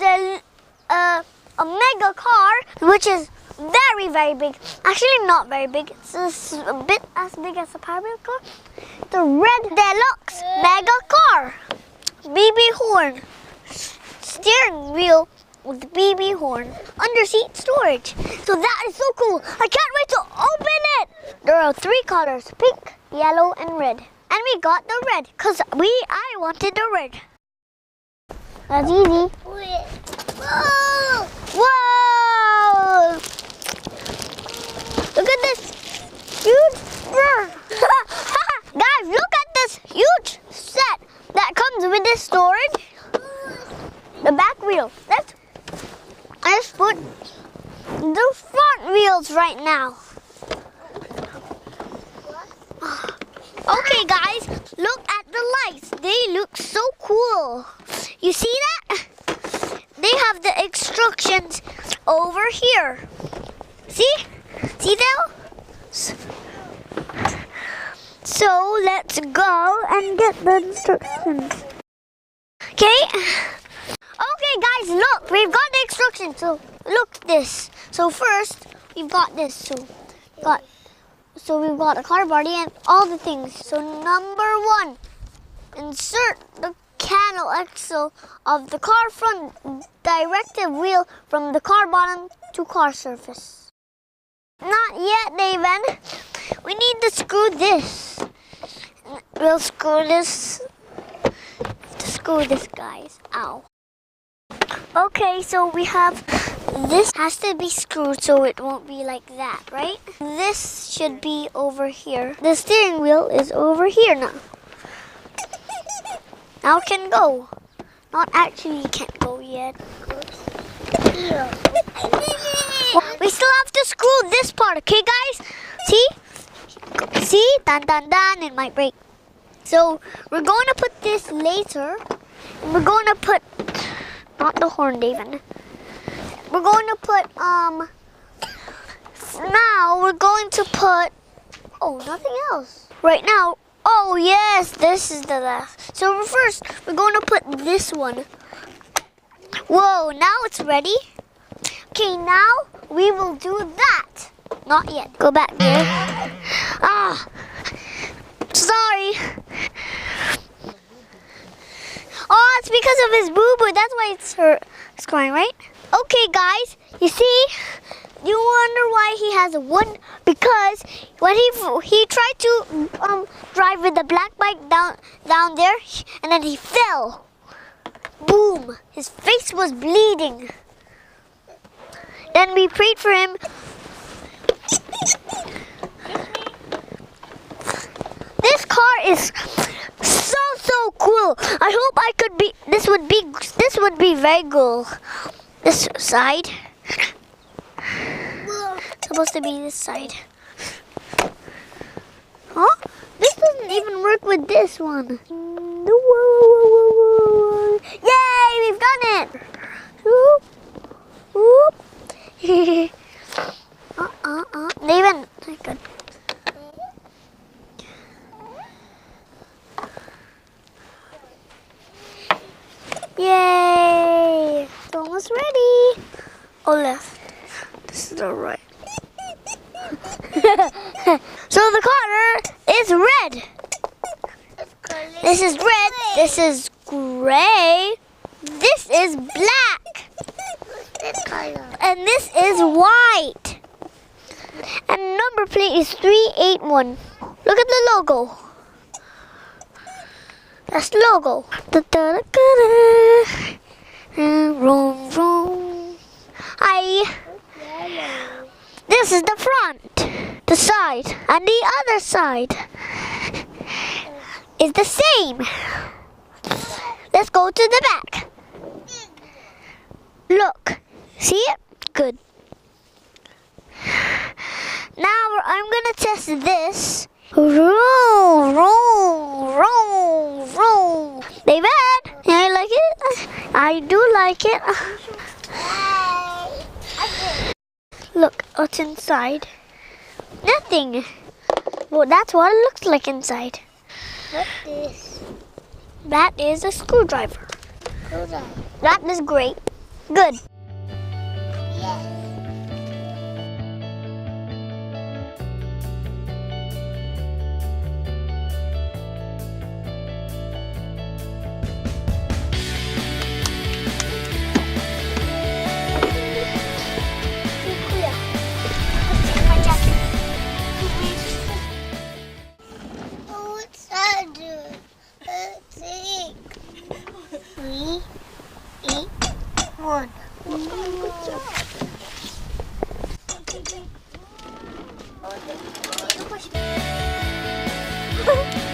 have a mega car, which is very, very big. Actually, not very big. It's a bit as big as a Powerwheel car. The red deluxe mega car. BB horn. Steering wheel with BB horn. Under seat storage. So that is so cool. I can't wait to open it. There are 3 colors. Pink, yellow, and red. And we got the red because I wanted the red. That's easy. Whoa! Whoa! Look at this huge guys, look at this huge set that comes with this storage. The back wheel. Let's put the front wheels right now. Okay guys, look at the lights. They look so cool. You see that? They have the instructions over here. See? See that? So let's go and get the instructions. Okay? Okay guys, look, we've got the instructions. So look this. So first, we've got this. So we've got a car body and all the things. So number 1, insert the candle axle of the car front directive wheel from the car bottom to car surface. Not yet, David. We need to screw this. We'll screw this. To screw this, guys. Ow. Okay, so we have this has to be screwed so it won't be like that, right? This should be over here. The steering wheel is over here now. Now it can go. Not actually can't go yet. We still have to screw this part, okay guys? See? See? Dun dun dun, it might break. So we're going to put this later. And we're going to put, not the horn, David. We're going to put, now we're going to put, oh, nothing else. Right now, oh yes, this is the last. So first, we're going to put this one. Whoa, now it's ready. Okay, now we will do that. Not yet. Go back there. Ah, sorry. Oh, it's because of his boo-boo. That's why it's crying, right? Okay, guys. You see, you wonder why he has a wood? Because when he tried to drive with the black bike down there, and then he fell. Boom! His face was bleeding. Then we prayed for him. This car is so cool. I hope I could be. This would be very cool. This side. Supposed to be this side. Huh? This doesn't even work with this one. Yay! We've done it. Whoop. Whoop. David, good. Yay! It's almost ready. Oh, left. This is the right. So the color is red. This is red. This is gray. This is black. And this is white. And number plate is 381. Look at the logo. That's the logo. Vroom, vroom. Hi. This is the front, the side, and the other side is the same. Let's go to the back. Look, see it? Good. Now I'm gonna test this. Roll, roll, roll, roll. David, I like it. I do like it. Look, what's inside? Nothing. Well, that's what it looks like inside. What's this? That is a screwdriver. Screwdriver. That is great. Good. One. Good job.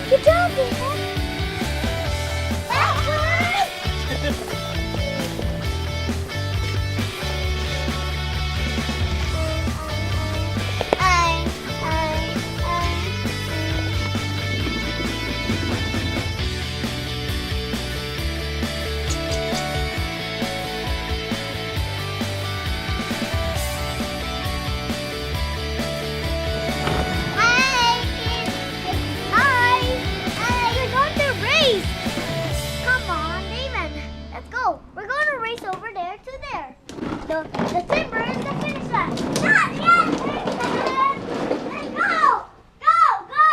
Good job, David. Over there to there. The timber is the finish line. Not yet! Let's go! Go! Go!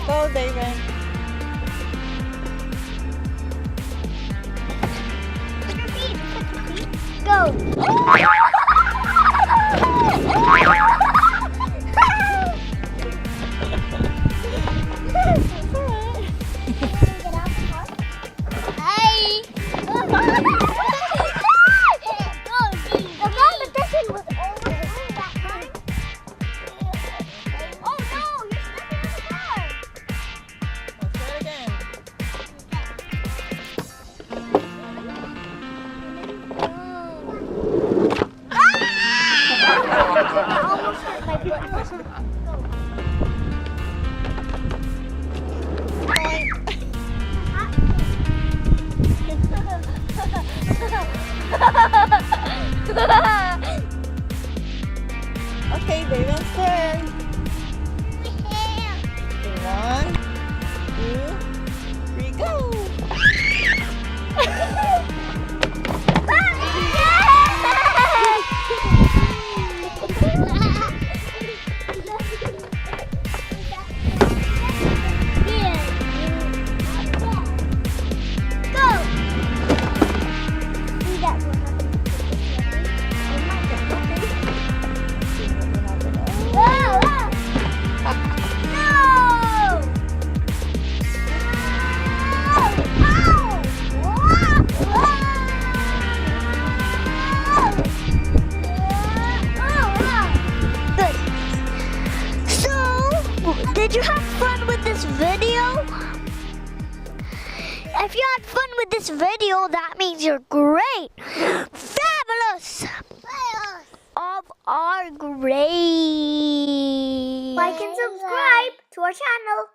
Go, David. Go. Did you have fun with this video? If you had fun with this video, that means you're great. Fabulous. Of our grade. Like and subscribe to our channel.